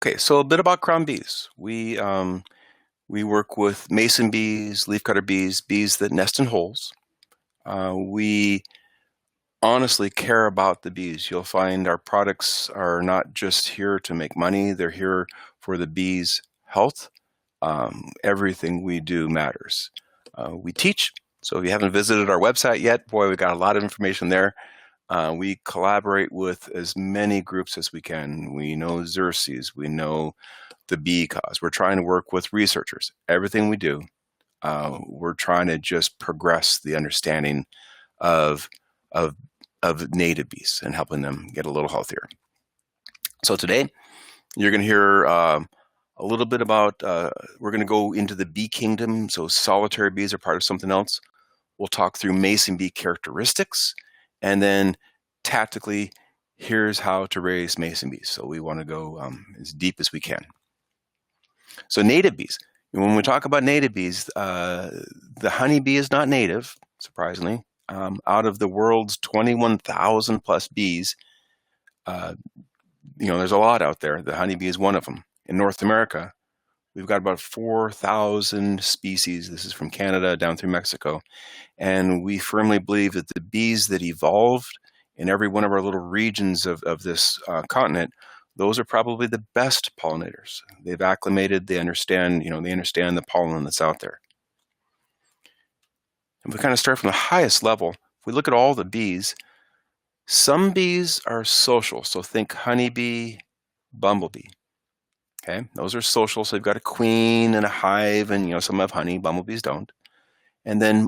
Okay, so a bit about crown bees. We work with mason bees, leafcutter bees, bees that nest in holes. We honestly care about the bees. You'll find our products are not just here to make money, they're here for the bees' health. Everything we do matters. We teach, so if you haven't visited our website yet, boy, we got a lot of information there. We collaborate with as many groups as we can. We know Xerces, we know the bee cause. We're trying to work with researchers. Everything we do, we're trying to just progress the understanding of, of, of native bees and helping them get a little healthier. So today, you're going to hear a little bit about, we're going to go into the bee kingdom. So solitary bees are part of something else. We'll talk through mason bee characteristics, and then tactically, here's how to raise mason bees. So we want to go as deep as we can. So native bees. When we talk about native bees, the honeybee is not native, surprisingly. Out of the world's 21,000 plus bees, there's a lot out there. The honeybee is one of them. In North America, we've got about 4,000 species. This is from Canada down through Mexico. And we firmly believe that the bees that evolved in every one of our little regions of this continent, those are probably the best pollinators. They've acclimated, they understand the pollen that's out there. And we kind of start from the highest level. If we look at all the bees, some bees are social. So think honeybee, bumblebee. Okay, those are social. So they've got a queen and a hive, and some have honey, bumblebees don't. And then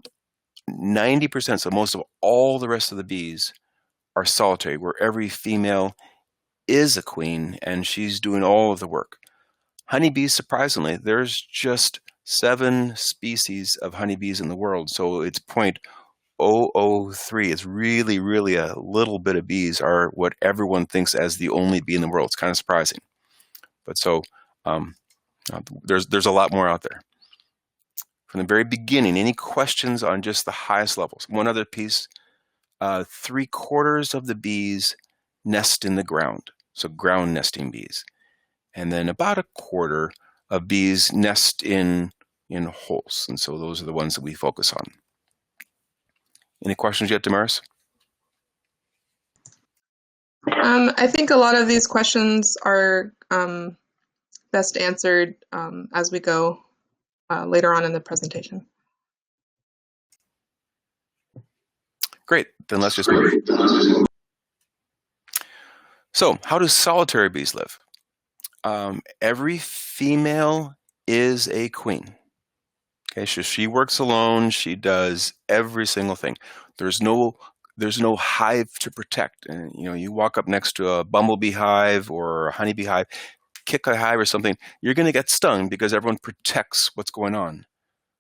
90%, so most of all the rest of the bees are solitary, where every female is a queen and she's doing all of the work. Honeybees, surprisingly, there's just 7 species of honeybees in the world, so it's 0.003. It's really, really a little bit of bees are what everyone thinks as the only bee in the world. It's kind of surprising. But so there's a lot more out there. From the very beginning, any questions on just the highest levels? One other piece, 3/4 of the bees nest in the ground, so ground nesting bees. And then about 1/4 of bees nest in holes, and so those are the ones that we focus on. Any questions yet, Damaris? I think a lot of these questions are best answered as we go later on in the presentation. Great, then let's just move. So how do solitary bees live? Every female is a queen. Okay, so she works alone. She does every single thing. There's no hive to protect. And you walk up next to a bumblebee hive or a honeybee hive, kick a hive or something, you're going to get stung because everyone protects what's going on.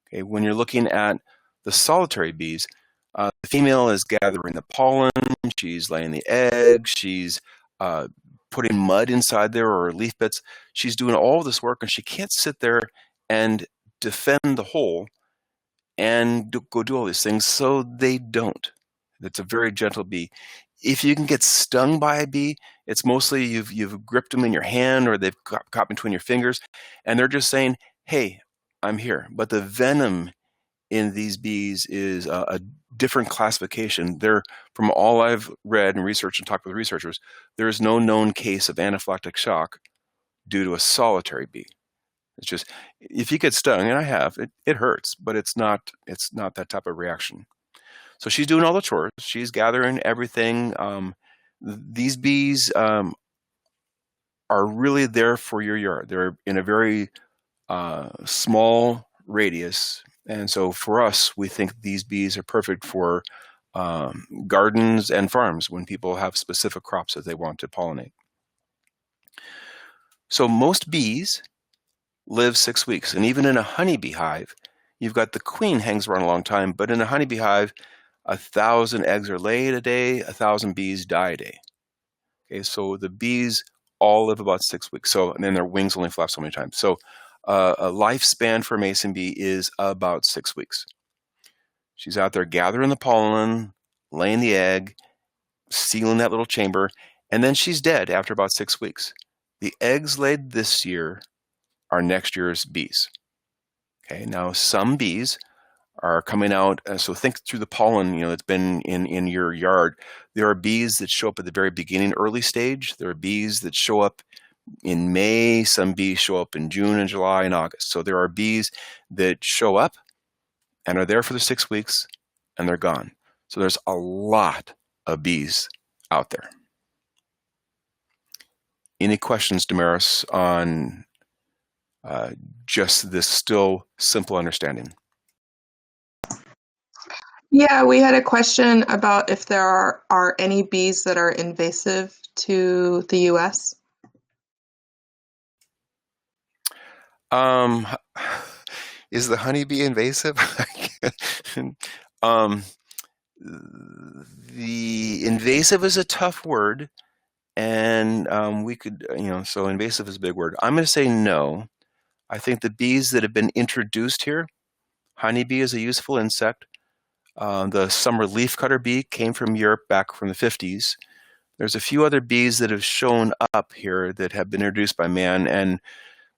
Okay, when you're looking at the solitary bees, the female is gathering the pollen, she's laying the eggs, she's putting mud inside there or leaf bits. She's doing all this work, and she can't sit there and defend the hole and go do all these things, so they don't. It's a very gentle bee. If you can get stung by a bee, it's mostly you've gripped them in your hand or they've caught between your fingers, and they're just saying, hey, I'm here. But the venom in these bees is a different classification. From all I've read and researched and talked with researchers, there is no known case of anaphylactic shock due to a solitary bee. It's just, if you get stung, and I have, it hurts, but it's not that type of reaction. So she's doing all the chores. She's gathering everything. These bees are really there for your yard. They're in a very small radius. And so for us, we think these bees are perfect for gardens and farms when people have specific crops that they want to pollinate. So most bees live 6 weeks. And even in a honeybee hive, you've got the queen hangs around a long time, but in a honeybee hive, 1,000 eggs are laid a day, 1,000 bees die a day. Okay, so the bees all live about 6 weeks. So, and then their wings only flap so many times. So a lifespan for a mason bee is about 6 weeks. She's out there gathering the pollen, laying the egg, sealing that little chamber, and then she's dead after about 6 weeks. The eggs laid this year are next year's bees. Okay, now some bees are coming out. So think through the pollen, that's been in your yard. There are bees that show up at the very beginning, early stage. There are bees that show up in May. Some bees show up in June and July and August. So there are bees that show up and are there for the 6 weeks and they're gone. So there's a lot of bees out there. Any questions, Damaris, on just this still simple understanding? Yeah, we had a question about if there are any bees that are invasive to the US. Is the honeybee invasive? The invasive is a tough word, and we could, so invasive is a big word. I'm going to say no. I think the bees that have been introduced here, honeybee is a useful insect. The summer leafcutter bee came from Europe back from the 50s. There's a few other bees that have shown up here that have been introduced by man, and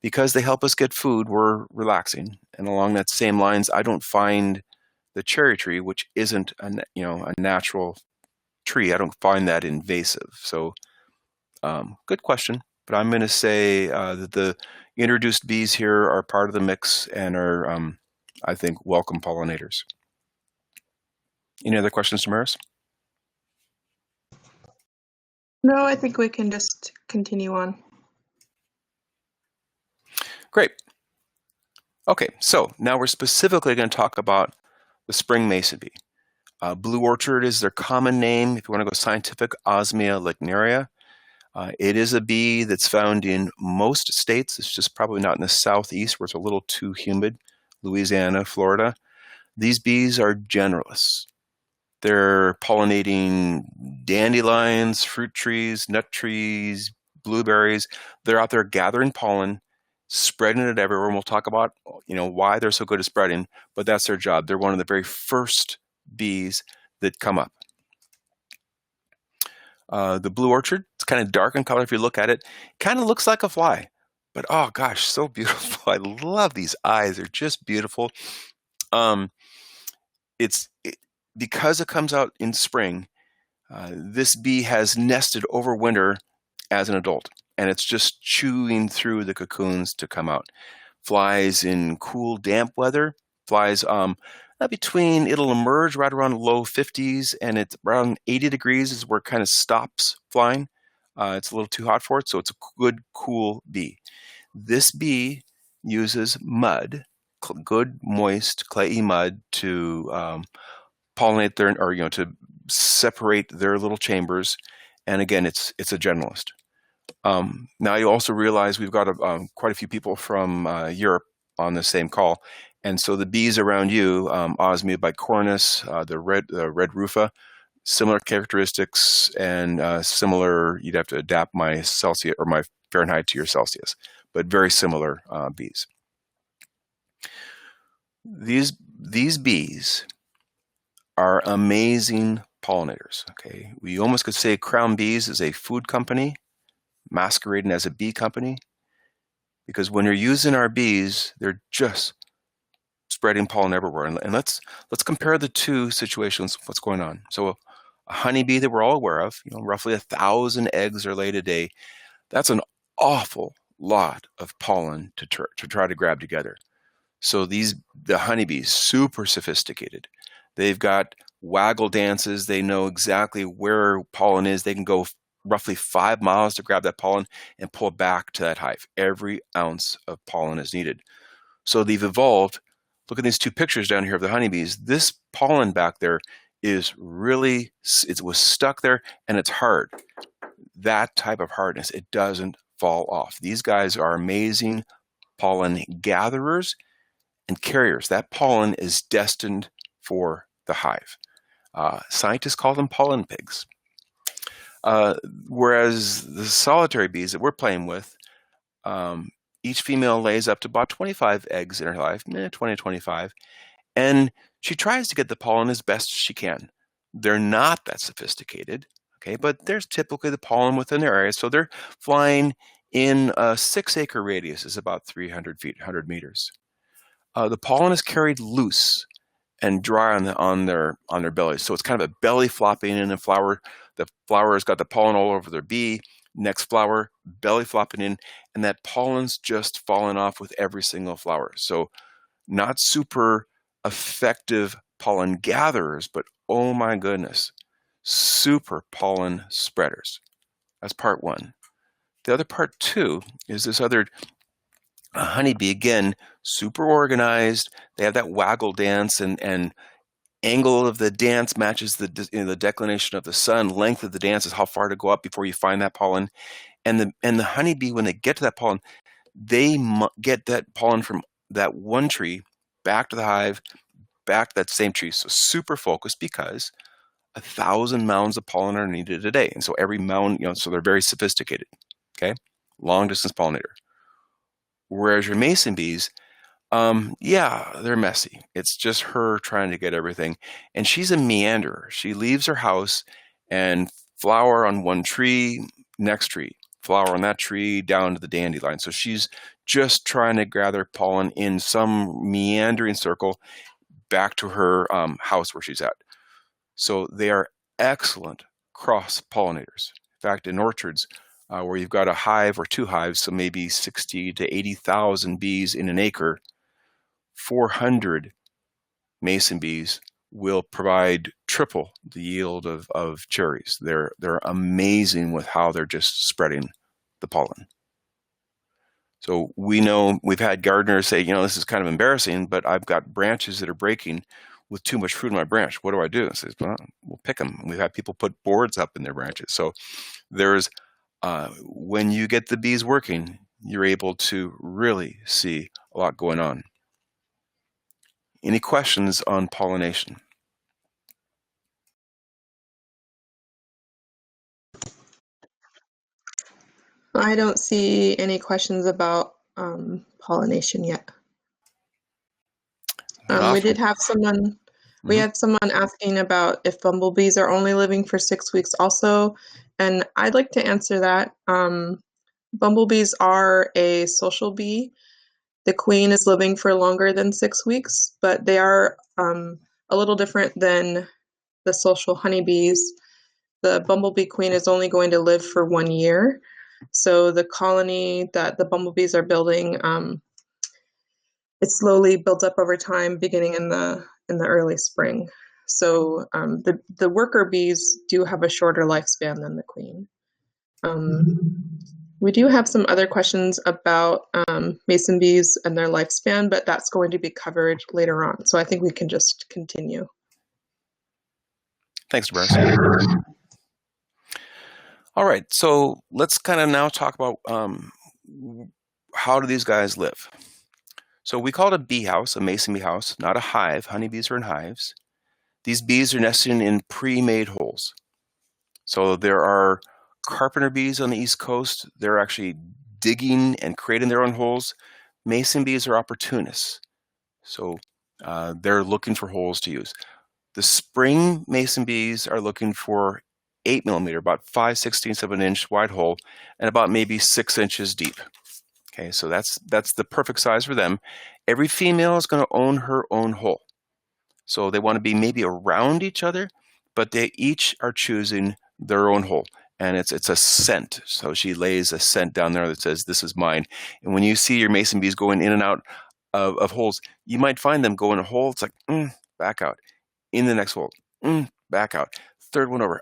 because they help us get food, we're relaxing. And along that same lines, I don't find the cherry tree, which isn't a natural tree, I don't find that invasive. So good question, but I'm going to say that the introduced bees here are part of the mix and are, I think, welcome pollinators. Any other questions, Damaris? No, I think we can just continue on. Great. Okay, so now we're specifically going to talk about the spring mason bee. Blue orchard is their common name. If you want to go scientific, Osmia lignaria. It is a bee that's found in most states. It's just probably not in the southeast where it's a little too humid. Louisiana, Florida. These bees are generalists. They're pollinating dandelions, fruit trees, nut trees, blueberries. They're out there gathering pollen, spreading it everywhere. And we'll talk about why they're so good at spreading, but that's their job. They're one of the very first bees that come up. The blue orchard, it's kind of dark in color if you look at it. It kind of looks like a fly, but oh gosh, so beautiful. I love these eyes. They're just beautiful. Because it comes out in spring, this bee has nested over winter as an adult, and it's just chewing through the cocoons to come out. Flies in cool, damp weather. Flies it'll emerge right around low 50s, and it's around 80 degrees is where it kind of stops flying. It's a little too hot for it, so it's a good, cool bee. This bee uses mud, good, moist, clayey mud to pollinate to separate their little chambers. And again, it's a generalist. Now you also realize we've got quite a few people from Europe on the same call. And so the bees around you, Osmia bicornis, the red rufa, similar characteristics and similar, you'd have to adapt my Celsius or my Fahrenheit to your Celsius, but very similar bees. These bees are amazing pollinators. Okay, we almost could say Crown Bees is a food company masquerading as a bee company, because when you're using our bees, they're just spreading pollen everywhere. And let's compare the two situations. What's going on? So a honeybee that we're all aware of, roughly 1,000 eggs are laid a day. That's an awful lot of pollen to try to grab together. So the honeybees, super sophisticated. They've got waggle dances. They know exactly where pollen is. They can go roughly 5 miles to grab that pollen and pull back to that hive. Every ounce of pollen is needed. So they've evolved. Look at these two pictures down here of the honeybees. This pollen back there is really, it was stuck there and it's hard. That type of hardness, it doesn't fall off. These guys are amazing pollen gatherers and carriers. That pollen is destined for the hive. Scientists call them pollen pigs. Whereas the solitary bees that we're playing with, each female lays up to about 25 eggs in her life, 20 to 25, and she tries to get the pollen as best she can. They're not that sophisticated, okay, but there's typically the pollen within their area, so they're flying in a 6-acre radius is about 300 feet, 100 meters. The pollen is carried loose and dry on their bellies. So it's kind of a belly flopping in a flower. The flower has got the pollen all over their bee. Next flower, belly flopping in, and that pollen's just falling off with every single flower. So not super effective pollen gatherers, but oh my goodness, super pollen spreaders. That's part one. The other part two is this other honeybee, again, super organized. They have that waggle dance, and angle of the dance matches the declination of the sun. Length of the dance is how far to go up before you find that pollen. And the honeybee, when they get to that pollen, they get that pollen from that one tree back to the hive, back to that same tree. So super focused, because 1,000 mounds of pollen are needed a day. And so every mound, so they're very sophisticated. Okay, long distance pollinator. Whereas your mason bees, yeah, they're messy. It's just her trying to get everything. And she's a meanderer. She leaves her house and flower on one tree, next tree, flower on that tree, down to the dandelion. So she's just trying to gather pollen in some meandering circle back to her house where she's at. So they are excellent cross pollinators. In fact, in orchards, where you've got a hive or two hives, so maybe 60 to 80,000 bees in an acre, 400 mason bees will provide triple the yield of cherries. They're amazing with how they're just spreading the pollen. So we know, we've had gardeners say, this is kind of embarrassing, but I've got branches that are breaking with too much fruit on my branch. What do I do? I says, well, we'll pick them. We've had people put boards up in their branches. So there's when you get the bees working, you're able to really see a lot going on. Any questions on pollination? I don't see any questions about pollination yet. We did have someone. We had someone asking about if bumblebees are only living for 6 weeks also, and I'd like to answer that. Bumblebees are a social bee. The queen is living for longer than 6 weeks, but they are a little different than the social honeybees. The bumblebee queen is only going to live for 1 year. So the colony that the bumblebees are building, it slowly builds up over time, beginning in the early spring. So the worker bees do have a shorter lifespan than the queen. We do have some other questions about mason bees and their lifespan, but that's going to be covered later on. So I think we can just continue. Thanks, Doris. All right, so let's kind of now talk about how do these guys live. So we call it a bee house, a mason bee house, not a hive. Honeybees are in hives. These bees are nesting in pre-made holes. So there are carpenter bees on the East Coast. They're actually digging and creating their own holes. Mason bees are opportunists. So they're looking for holes to use. The spring mason bees are looking for 8 millimeter, about 5/16 of an inch wide hole, and about maybe 6 inches deep. Okay, so that's the perfect size for them. Every female is going to own her own hole. So they want to be maybe around each other, but they each are choosing their own hole. And it's a scent. So she lays a scent down there that says, this is mine. And when you see your mason bees going in and out of holes, you might find them go in a hole. It's like, back out. In the next hole, back out. Third one over,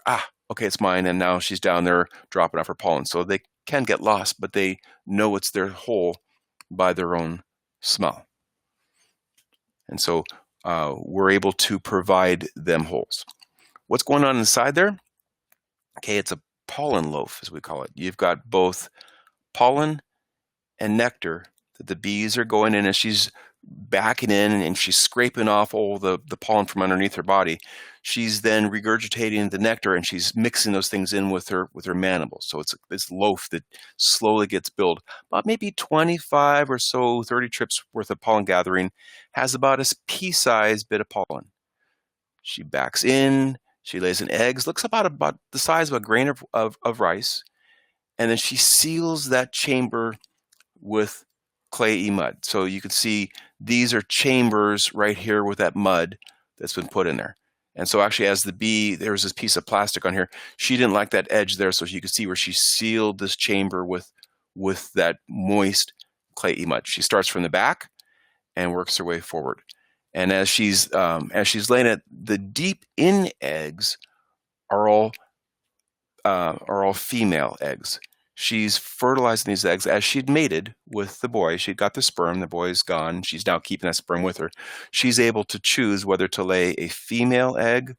okay, it's mine. And now she's down there dropping off her pollen. So they can get lost, but they know it's their hole by their own smell. And so we're able to provide them holes. What's going on inside there? Okay, it's a pollen loaf, as we call it. You've got both pollen and nectar that the bees are going in, and she's backing in and she's scraping off all the pollen from underneath her body. She's then regurgitating the nectar and she's mixing those things in with her mandibles. So it's this loaf that slowly gets built. About maybe 25 or so, 30 trips worth of pollen gathering, has about a pea-sized bit of pollen. She backs in, she lays in eggs, looks about the size of a grain of rice, and then she seals that chamber with clayey mud. So you can see these are chambers right here with that mud that's been put in there. And so actually, as the bee, there's this piece of plastic on here. She didn't like that edge there, so you can see where she sealed this chamber with that moist clayey mud. She starts from the back and works her way forward. And as she's laying it, the deep in eggs are all female eggs. She's fertilizing these eggs as she'd mated with the boy. She'd got the sperm. The boy's gone. She's now keeping that sperm with her. She's able to choose whether to lay a female egg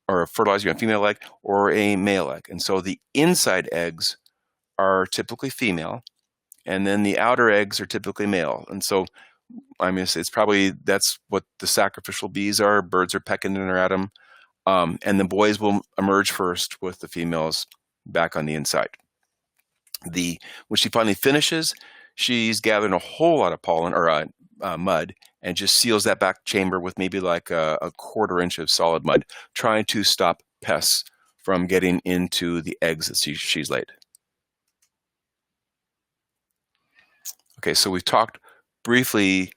or fertilizing a female egg or a male egg. And so the inside eggs are typically female, and then the outer eggs are typically male. And so, I mean, it's probably that's what the sacrificial bees are. Birds are pecking in or at them. And the boys will emerge first with the females back on the inside. When she finally finishes, she's gathering a whole lot of pollen or mud and just seals that back chamber with maybe like a quarter-inch of solid mud, trying to stop pests from getting into the eggs that she's laid. Okay, so we've talked briefly.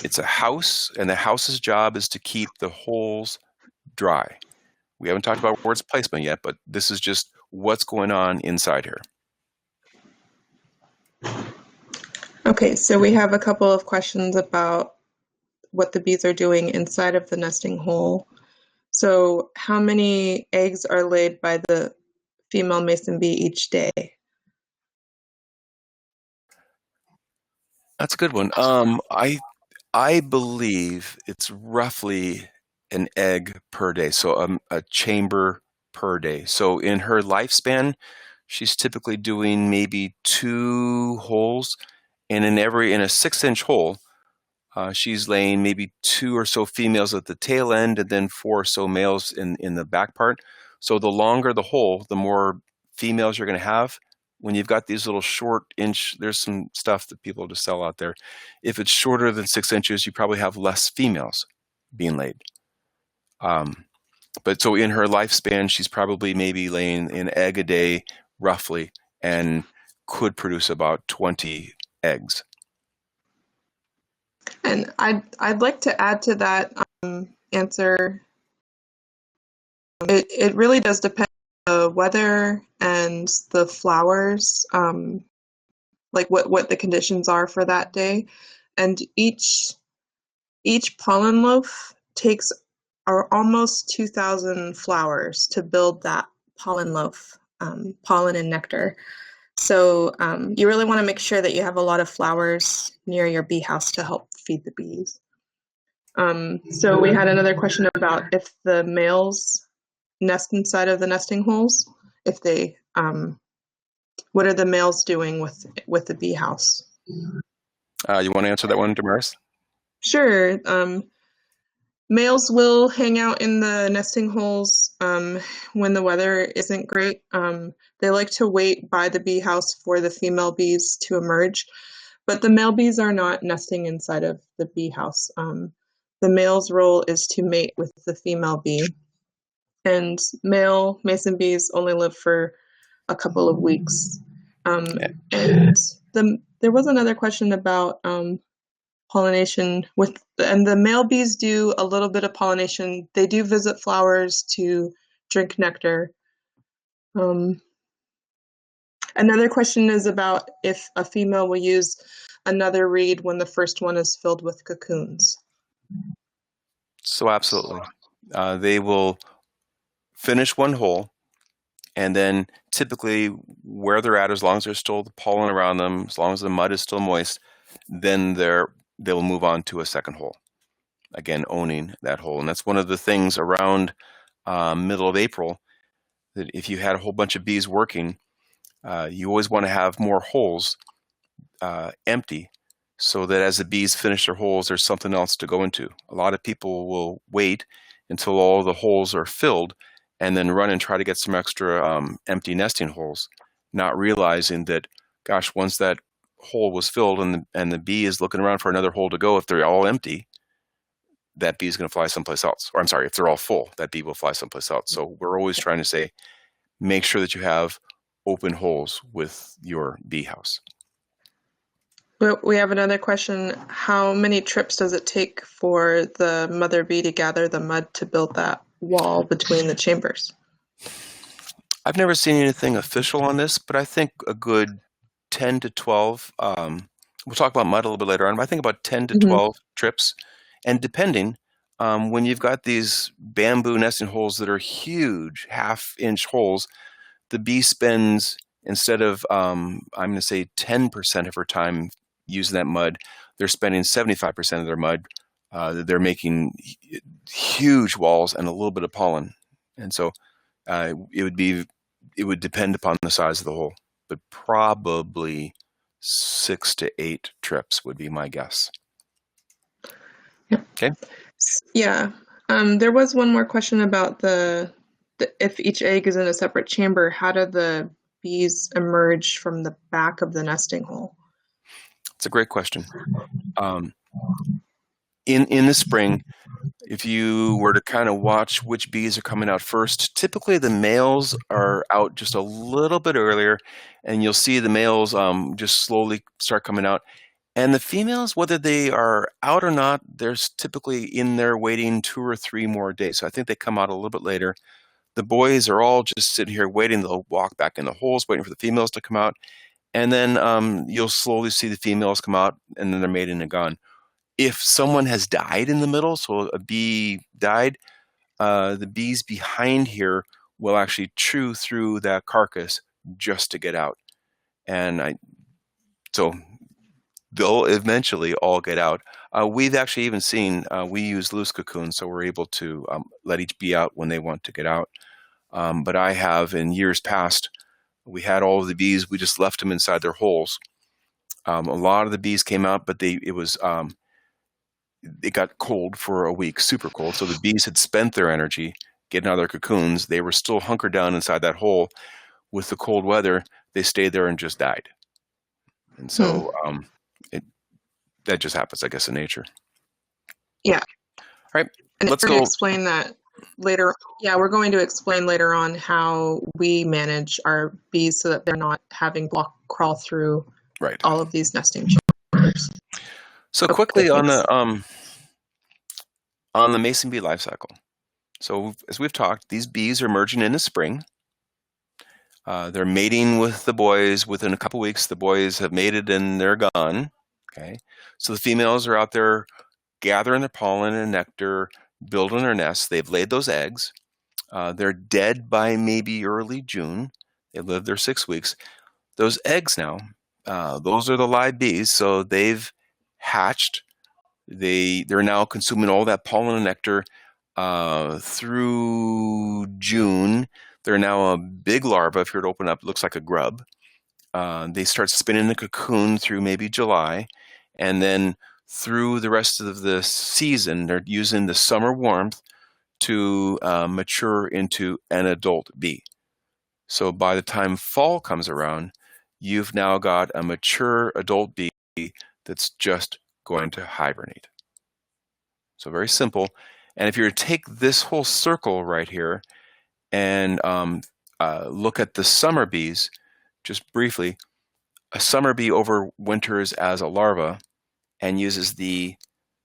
It's a house, and the house's job is to keep the holes dry. We haven't talked about words placement yet, but this is just what's going on inside here. Okay, so we have a couple of questions about what the bees are doing inside of the nesting hole. So how many eggs are laid by the female mason bee each day? That's a good one. I believe it's roughly an egg per day, so a chamber per day. So in her lifespan, she's typically doing maybe 2 holes, and in a 6-inch hole, she's laying maybe 2 or so females at the tail end, and then 4 or so males in the back part. So the longer the hole, the more females you're going to have. When you've got these little short inch, there's some stuff that people just sell out there. If it's shorter than 6 inches, you probably have less females being laid. But so in her lifespan, she's probably maybe laying an egg a day, roughly, and could produce about 20 eggs. And I'd like to add to that answer. It really does depend on the weather and the flowers, like what the conditions are for that day. And each pollen loaf takes almost 2,000 flowers to build that pollen loaf, pollen and nectar. So you really want to make sure that you have a lot of flowers near your bee house to help feed the bees. So we had another question about if the males nest inside of the nesting holes. If they, what are the males doing with the bee house? You want to answer that one, Damaris? Sure. Males will hang out in the nesting holes when the weather isn't great. They like to wait by the bee house for the female bees to emerge, but the male bees are not nesting inside of the bee house. The male's role is to mate with the female bee, and male mason bees only live for a couple of weeks. And there was another question about pollination and the male bees do a little bit of pollination. They do visit flowers to drink nectar. Another question is about if a female will use another reed when the first one is filled with cocoons. So absolutely. They will finish one hole, and then typically where they're at, as long as there's still the pollen around them, as long as the mud is still moist, then they will move on to a second hole, again owning that hole. And that's one of the things around middle of April, that if you had a whole bunch of bees working, you always want to have more holes empty, so that as the bees finish their holes, there's something else to go into. A lot of people will wait until all the holes are filled and then run and try to get some extra empty nesting holes, not realizing that, gosh, once that hole was filled and the bee is looking around for another hole to go, if they're all empty, that bee is going to fly someplace else. Or I'm sorry, if they're all full, that bee will fly someplace else. So we're always trying to say, make sure that you have open holes with your bee house. We have another question. How many trips does it take for the mother bee to gather the mud to build that wall between the chambers? I've never seen anything official on this, but I think a good 10 to 12, we'll talk about mud a little bit later on, but I think about 10 to Mm-hmm. 12 trips. And depending, when you've got these bamboo nesting holes that are huge, half-inch holes, the bee spends, instead of, I'm going to say 10% of her time using that mud, they're spending 75% of their mud. They're making huge walls and a little bit of pollen. And so it would depend upon the size of the hole, but probably 6 to 8 trips would be my guess. Yeah. Okay. Yeah. There was one more question about if each egg is in a separate chamber, how do the bees emerge from the back of the nesting hole? It's a great question. In the spring, if you were to kind of watch which bees are coming out first, typically the males are out just a little bit earlier, and you'll see the males just slowly start coming out. And the females, whether they are out or not, they're typically in there waiting 2 or 3 more days. So I think they come out a little bit later. The boys are all just sitting here waiting. They'll walk back in the holes, waiting for the females to come out. And then you'll slowly see the females come out, and then they're mating and gone. If someone has died in the middle, so a bee died, the bees behind here will actually chew through that carcass just to get out. And so they'll eventually all get out. We've actually even seen, we use loose cocoons, so we're able to let each bee out when they want to get out. But I have, in years past, we had all of the bees, we just left them inside their holes. A lot of the bees came out, but it got cold for a week, super cold. So the bees had spent their energy getting out of their cocoons. They were still hunkered down inside that hole. With the cold weather, they stayed there and just died. And so that just happens, I guess, in nature. Yeah. All right, and let's we're go. going to explain that later. Yeah, we're going to explain later on how we manage our bees so that they're not having crawl through all of these nesting chambers. So quickly on the mason bee life cycle. So as we've talked, these bees are emerging in the spring. They're mating with the boys. Within a couple weeks, the boys have mated and they're gone. Okay, so the females are out there gathering their pollen and nectar, building their nests. They've laid those eggs. They're dead by maybe early June. They lived there 6 weeks. Those eggs now, those are the live bees. So they've hatched. They're now consuming all that pollen and nectar through June. They're now a big larva. If you were to open up, it looks like a grub. They start spinning the cocoon through maybe July. And then through the rest of the season, they're using the summer warmth to mature into an adult bee. So by the time fall comes around, you've now got a mature adult bee that's just going to hibernate. So very simple. And if you were to take this whole circle right here and look at the summer bees, just briefly, a summer bee overwinters as a larva and uses the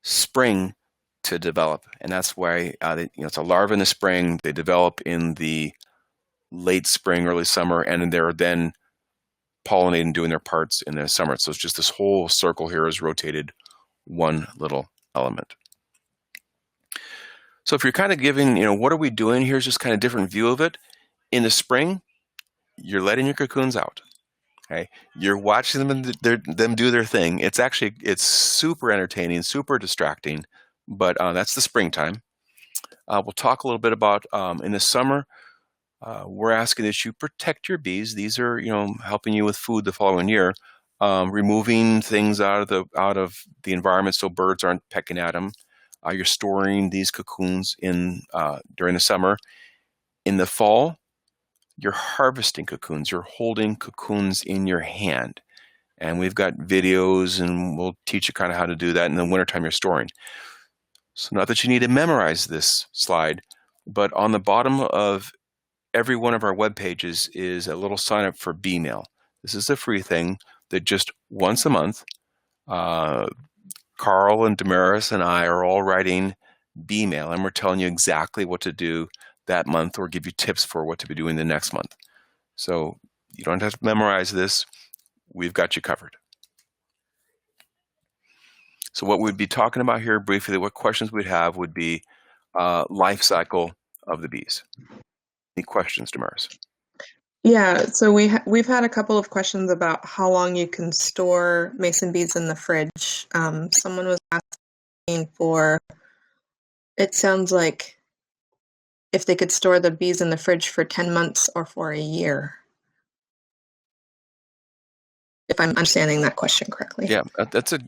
spring to develop. And that's why it's a larva in the spring. They develop in the late spring, early summer, and they're then pollinating, doing their parts in the summer. So it's just this whole circle here is rotated one little element. So if you're kind of giving, what are we doing? Here's just kind of different view of it. In the spring, you're letting your cocoons out. Okay, you're watching them do their thing. It's super entertaining, super distracting, but that's the springtime. We'll talk a little bit about in the summer. We're asking that you protect your bees. These are helping you with food the following year, removing things out of the environment so birds aren't pecking at them. You're storing these cocoons in during the summer. In the fall, you're harvesting cocoons. You're holding cocoons in your hand. And we've got videos, and we'll teach you kind of how to do that. In the wintertime, you're storing. So not that you need to memorize this slide, but on the bottom of every one of our web pages is a little sign up for bee mail. This is a free thing that just once a month, Carl and Damaris and I are all writing bee mail, and we're telling you exactly what to do that month or give you tips for what to be doing the next month. So you don't have to memorize this. We've got you covered. So what we'd be talking about here briefly, what questions we'd have would be life cycle of the bees. Any questions, Damaris? Yeah, so we've had a couple of questions about how long you can store mason bees in the fridge. Someone was asking for, it sounds like if they could store the bees in the fridge for 10 months or for a year. If I'm understanding that question correctly. Yeah, that's a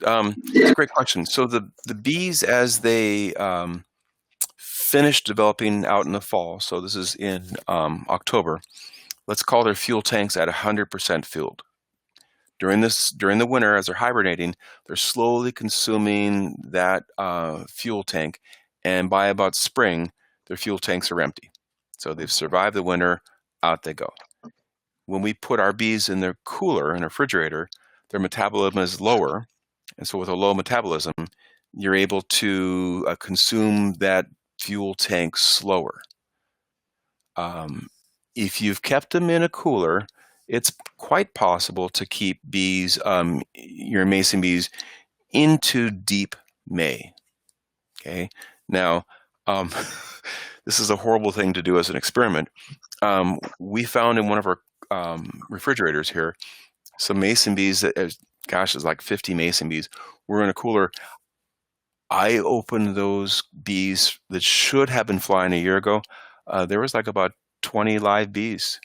great question. So the bees, as they finish developing out in the fall, so this is in October, let's call their fuel tanks at 100% filled. During the winter, as they're hibernating, they're slowly consuming that fuel tank, and by about spring, their fuel tanks are empty. So they've survived the winter, out they go. When we put our bees in their cooler, in a refrigerator, their metabolism is lower, and so with a low metabolism, you're able to consume that fuel tank slower. If you've kept them in a cooler, it's quite possible to keep bees, your mason bees, into deep May. Okay. Now, this is a horrible thing to do as an experiment. We found in one of our refrigerators here some mason bees that, gosh, it's like 50 mason bees were in a cooler. I opened those bees that should have been flying a year ago. There was like about 20 live bees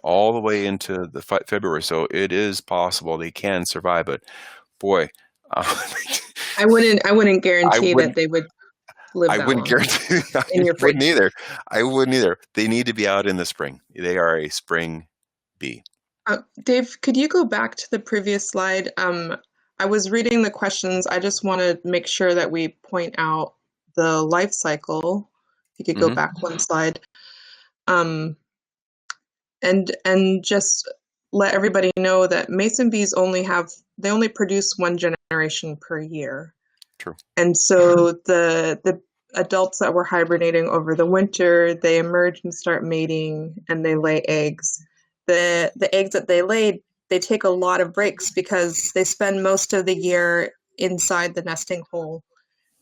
all the way into the February. So it is possible they can survive, but boy, I wouldn't guarantee that they would live that long. Guarantee in your fridge. I wouldn't either. They need to be out in the spring. They are a spring bee. Dave, could you go back to the previous slide? I was reading the questions. I just want to make sure that we point out the life cycle. If you could go back one slide. And just let everybody know that mason bees only produce one generation per year. True. And so the adults that were hibernating over the winter, they emerge and start mating, and they lay eggs. The eggs that they laid, they take a lot of breaks because they spend most of the year inside the nesting hole,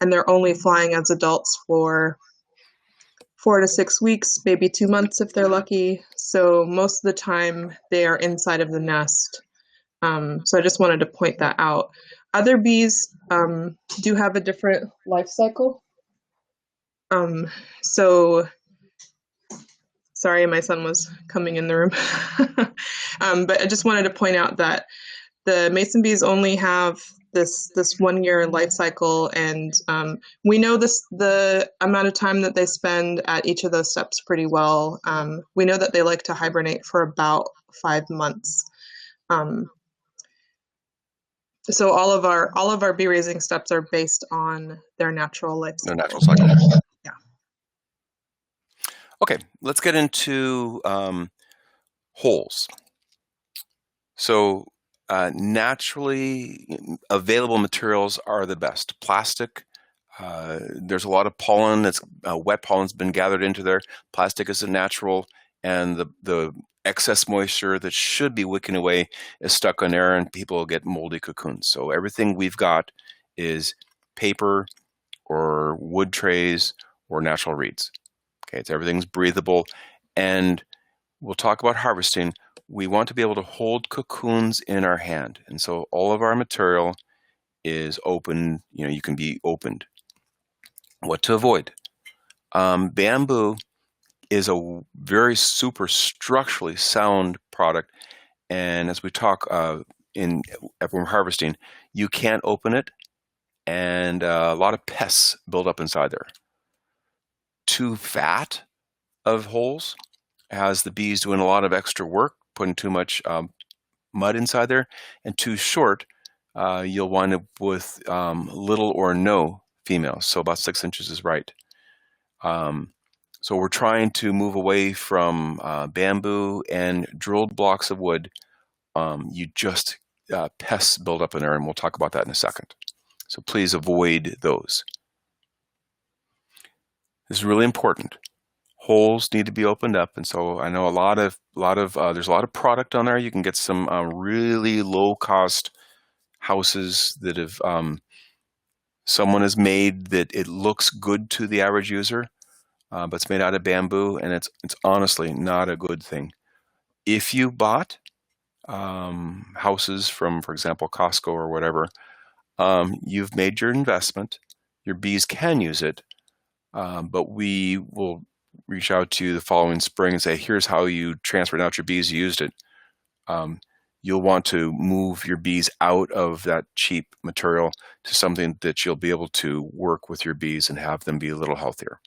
and they're only flying as adults for 4 to 6 weeks, maybe 2 months if they're lucky. So most of the time they are inside of the nest. So I just wanted to point that out. Other bees do have a different life cycle. So sorry, my son was coming in the room. But I just wanted to point out that the mason bees only have this 1 year life cycle, and we know the amount of time that they spend at each of those steps pretty well. We know that they like to hibernate for about 5 months. So all of our bee raising steps are based on their natural life cycle. Their natural cycle. Yeah. Okay, let's get into holes. So naturally available materials are the best. Plastic, there's a lot of pollen that's wet pollen's been gathered into there. Plastic is a natural, and the excess moisture that should be wicking away is stuck on air, and people get moldy cocoons. So everything we've got is paper or wood trays or natural reeds. Okay, so everything's breathable, and we'll talk about harvesting. We want to be able to hold cocoons in our hand, and so all of our material is open. You can be opened. What to avoid? Bamboo is a very super structurally sound product, and as we talk when we're harvesting, you can't open it, and a lot of pests build up inside there. Too fat of holes has the bees doing a lot of extra work, putting too much mud inside there, and too short, you'll wind up with little or no females. So about 6 inches is right. So we're trying to move away from bamboo and drilled blocks of wood. Pests build up in there, and we'll talk about that in a second. So please avoid those. This is really important. Holes need to be opened up, and so I know there's a lot of product on there. You can get some really low cost houses that have someone has made that it looks good to the average user, but it's made out of bamboo, and it's honestly not a good thing. If you bought houses from, for example, Costco or whatever, you've made your investment. Your bees can use it, but we will reach out to you the following spring and say, here's how you transferred out your bees, you used it. You'll want to move your bees out of that cheap material to something that you'll be able to work with your bees and have them be a little healthier.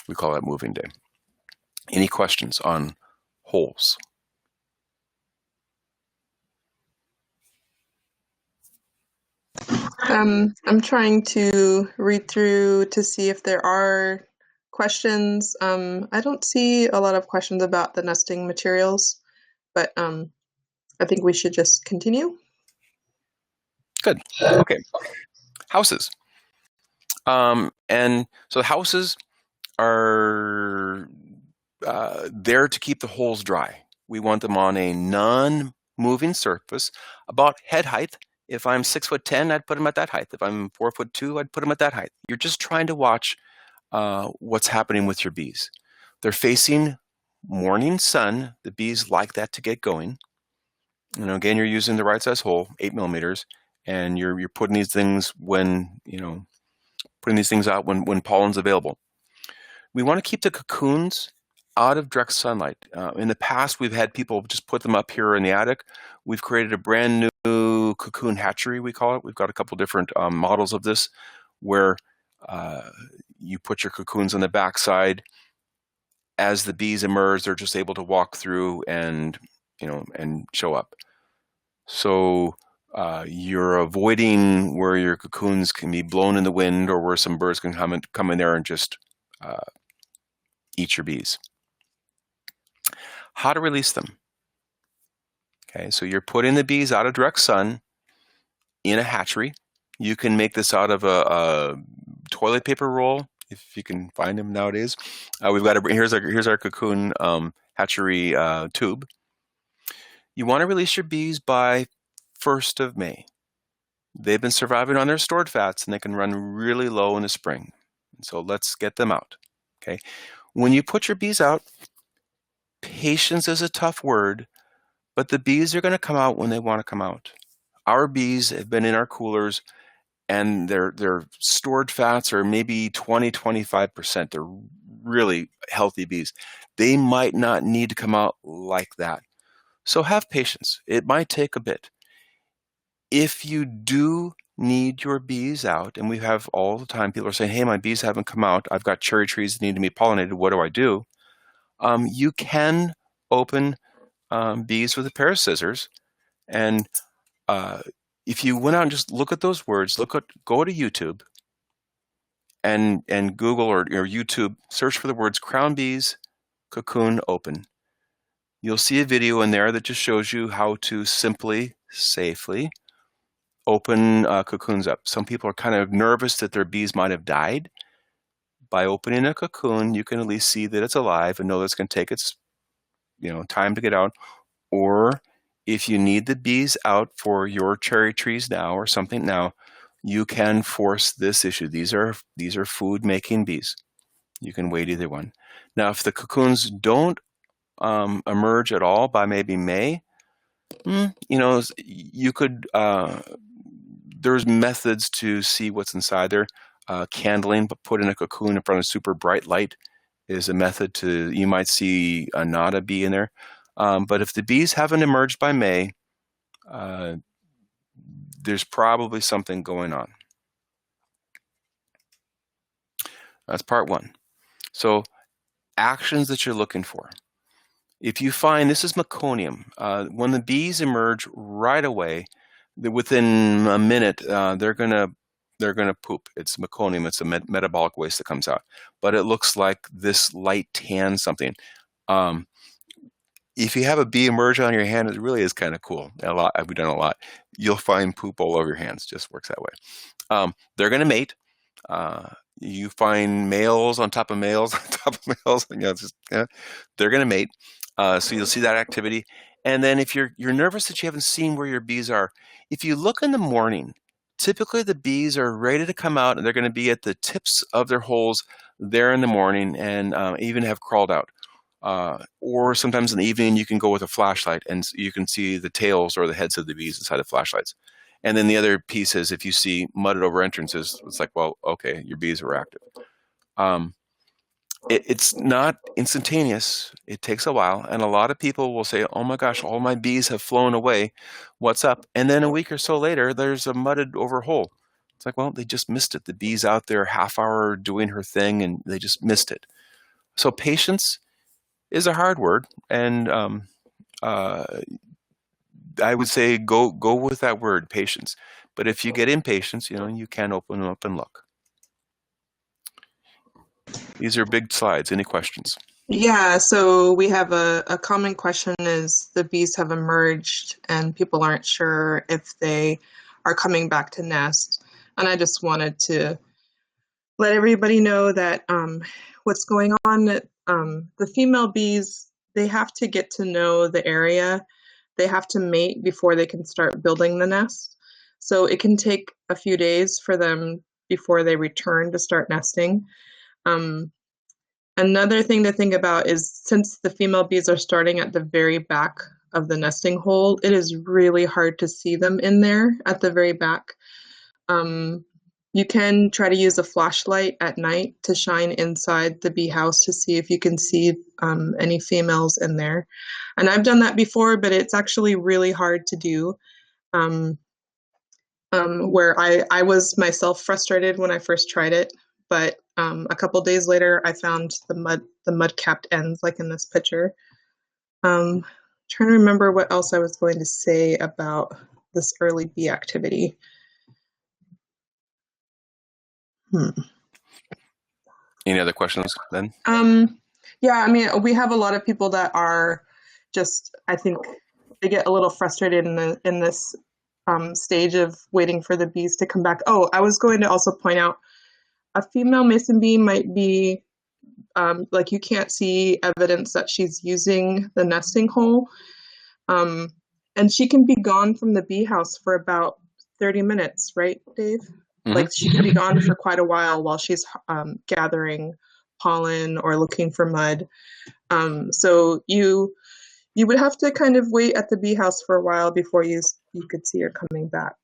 We call that moving day. Any questions on holes? I'm trying to read through to see if there are questions. I don't see a lot of questions about the nesting materials, but I think we should just continue. Good. Okay. Houses. And so the houses are there to keep the holes dry. We want them on a non-moving surface about head height. If I'm 6'10", I'd put them at that height. If I'm 4'2", I'd put them at that height. You're just trying to watch what's happening with your bees. They're facing morning sun. The bees like that to get going. Again, you're using the right size hole, 8 millimeters, and you're putting these things out when pollen's available. We want to keep the cocoons out of direct sunlight. In the past, we've had people just put them up here in the attic. We've created a brand new cocoon hatchery, we call it. We've got a couple different models of this where you put your cocoons on the backside. As the bees emerge, they're just able to walk through and show up. So you're avoiding where your cocoons can be blown in the wind or where some birds can come in there and just eat your bees. How to release them. Okay, so you're putting the bees out of direct sun in a hatchery. You can make this out of a toilet paper roll if you can find them nowadays. Here's our cocoon hatchery tube. You want to release your bees by 1st of May. They've been surviving on their stored fats and they can run really low in the spring. So let's get them out. Okay. When you put your bees out, patience is a tough word, but the bees are going to come out when they want to come out. Our bees have been in our coolers and their stored fats are maybe 20-25%. They're really healthy bees. They might not need to come out like that. So have patience. It might take a bit. If you do need your bees out, and we have all the time, people are saying, hey, my bees haven't come out. I've got cherry trees that need to be pollinated. What do I do? You can open bees with a pair of scissors. And if you went out and just look at those words, go to YouTube and Google or YouTube, search for the words crown bees, cocoon open. You'll see a video in there that just shows you how to simply, safely open cocoons up. Some people are kind of nervous that their bees might have died. By opening a cocoon, you can at least see that it's alive and know that it's going to take its time to get out. Or if you need the bees out for your cherry trees now or something now, you can force this issue. These are food-making bees. You can wait either one. Now, if the cocoons don't emerge at all by maybe May, you could. There's methods to see what's inside there. Candling, but put in a cocoon in front of super bright light is a method you might see not a bee in there. But if the bees haven't emerged by May, there's probably something going on. That's part one. So actions that you're looking for. If you find, this is meconium, when the bees emerge right away, within a minute, they're going to they're going to poop. It's meconium. It's a metabolic waste that comes out, but it looks like this light tan something. Um, if you have a bee emerge on your hand, it really is kind of cool. A lot, we've done a lot. You'll find poop all over your hands. Just works that way. They're going to mate. You find males on top of males on top of males. They're going to mate. So you'll see that activity. And then if you're nervous that you haven't seen where your bees are, if you look in the morning, typically the bees are ready to come out, and they're going to be at the tips of their holes there in the morning, and even have crawled out. Or sometimes in the evening, you can go with a flashlight, and you can see the tails or the heads of the bees inside the flashlights. And then the other piece is, if you see mudded over entrances, it's like, well, okay, your bees are active. It's not instantaneous. It takes a while. And a lot of people will say, oh my gosh, all my bees have flown away. What's up? And then a week or so later, there's a mudded over hole. It's like, well, they just missed it. The bee's out there half hour doing her thing, and they just missed it. So patience is a hard word. And I would say go with that word, patience. But if you get impatient, you can open them up and look. These are big slides. Any questions? Yeah, so we have a common question is the bees have emerged and people aren't sure if they are coming back to nest. And I just wanted to let everybody know that what's going on, the female bees, they have to get to know the area. They have to mate before they can start building the nest. So it can take a few days for them before they return to start nesting. Another thing to think about is, since the female bees are starting at the very back of the nesting hole, it is really hard to see them in there at the very back. You can try to use a flashlight at night to shine inside the bee house to see if you can see any females in there. And I've done that before, but it's actually really hard to do. Where I was myself frustrated when I first tried it, but a couple days later I found the mud-capped ends, like in this picture. Trying to remember what else I was going to say about this early bee activity. Any other questions then? Yeah, I mean, we have a lot of people that are just, I think they get a little frustrated in this stage of waiting for the bees to come back. Oh, I was going to also point out, a female mason bee might be, like, you can't see evidence that she's using the nesting hole. And she can be gone from the bee house for about 30 minutes, right, Dave? Mm-hmm. Like, she can be gone for quite a while she's gathering pollen or looking for mud. So you would have to kind of wait at the bee house for a while before you could see her coming back.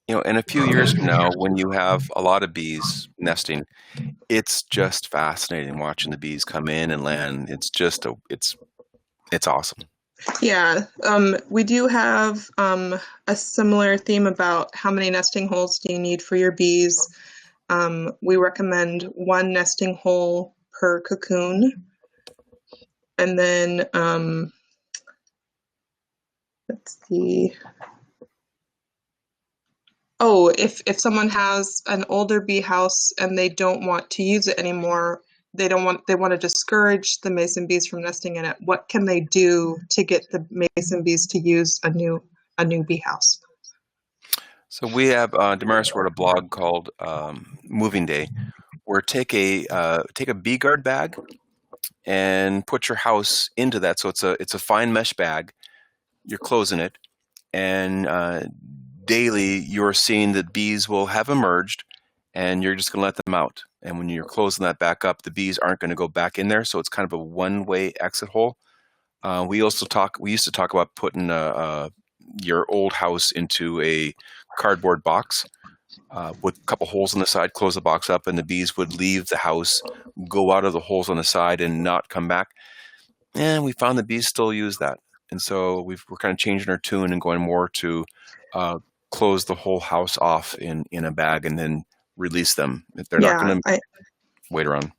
In a few years from now, when you have a lot of bees nesting, it's just fascinating watching the bees come in and land. It's just it's awesome. Yeah, we do have a similar theme about how many nesting holes do you need for your bees. We recommend 1 nesting hole per cocoon. And then, let's see. Oh, if someone has an older bee house and they don't want to use it anymore, they want to discourage the mason bees from nesting in it, what can they do to get the mason bees to use a new bee house? So we have Damaris wrote a blog called Moving Day, where take a bee guard bag and put your house into that. So it's a fine mesh bag. You're closing it, and daily you're seeing that bees will have emerged, and you're just going to let them out. And when you're closing that back up, the bees aren't going to go back in there. So it's kind of a one-way exit hole. We used to talk about putting your old house into a cardboard box with a couple holes on the side, close the box up, and the bees would leave the house, go out of the holes on the side, and not come back. And we found the bees still use that. And so we're kind of changing our tune and going more to close the whole house off in a bag and then release them. If they're not going to wait around.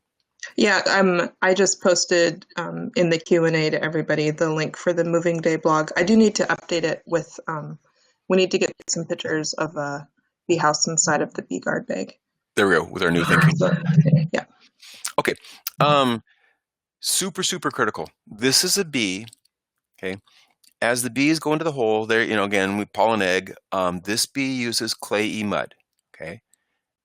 Yeah, I just posted in the Q&A to everybody the link for the Moving Day blog. I do need to update it with, we need to get some pictures of bee house inside of the bee guard bag. There we go, with our new thinking. Yeah. Okay. Super, super critical. This is a bee, okay? As the bees go into the hole, there, again, we pollen egg. This bee uses clayey mud, okay?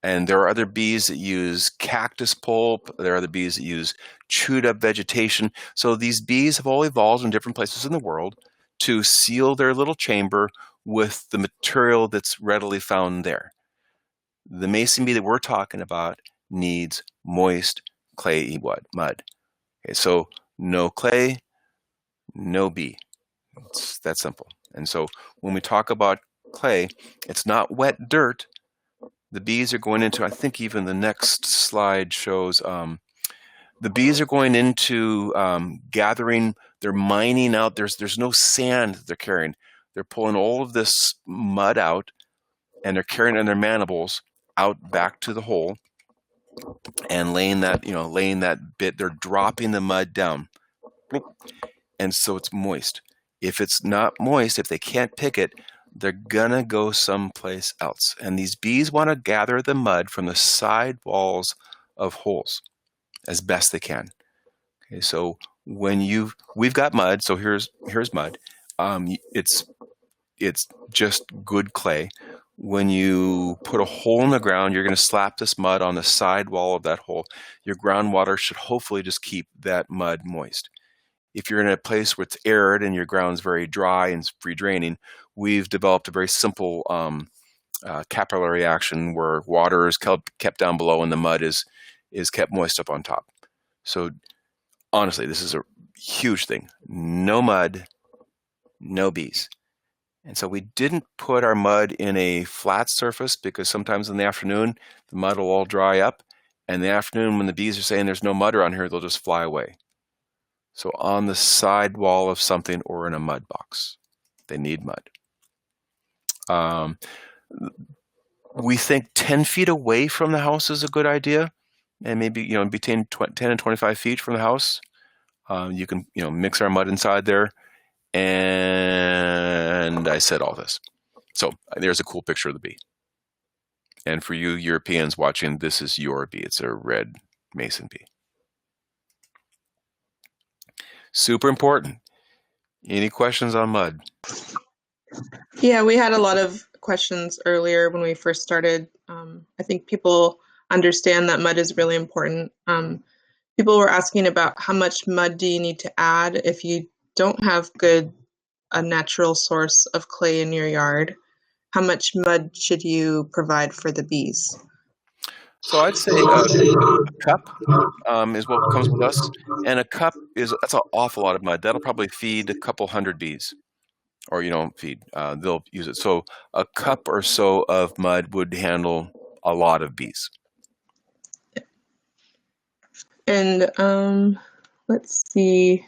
And there are other bees that use cactus pulp. There are other bees that use chewed up vegetation. So these bees have all evolved in different places in the world to seal their little chamber with the material that's readily found there. The mason bee that we're talking about needs moist, clayey mud. Okay, so no clay, no bee. It's that simple. And so when we talk about clay, it's not wet dirt. The bees are going into, I think even the next slide shows, the bees are going into gathering, they're mining out, there's no sand that they're carrying. They're pulling all of this mud out and they're carrying it in their mandibles out back to the hole and laying that bit, they're dropping the mud down. And so it's moist. If it's not moist, if they can't pick it, they're gonna go someplace else. And these bees want to gather the mud from the side walls of holes as best they can. Okay, so we've got mud, so here's mud. It's just good clay. When you put a hole in the ground, you're going to slap this mud on the side wall of that hole. Your groundwater should hopefully just keep that mud moist. If you're in a place where it's arid and your ground's very dry and free draining, we've developed a very simple capillary action where water is kept down below and the mud is kept moist up on top. So honestly, this is a huge thing. No mud, no bees. And so we didn't put our mud in a flat surface because sometimes in the afternoon, the mud will all dry up. And in the afternoon, when the bees are saying there's no mud around here, they'll just fly away. So on the side wall of something or in a mud box, they need mud. We think 10 feet away from the house is a good idea. And maybe, between 10 and 25 feet from the house, you can, mix our mud inside there. And I said all this. So there's a cool picture of the bee. And for you Europeans watching, this is your bee. It's a red mason bee. Super important. Any questions on mud? Yeah, we had a lot of questions earlier when we first started. I think people understand that mud is really important. People were asking about how much mud do you need to add if you don't have a natural source of clay in your yard. How much mud should you provide for the bees? So I'd say a cup is what comes with us, and a cup that's an awful lot of mud. That'll probably feed a couple hundred bees, or feed. They'll use it. So a cup or so of mud would handle a lot of bees. And let's see.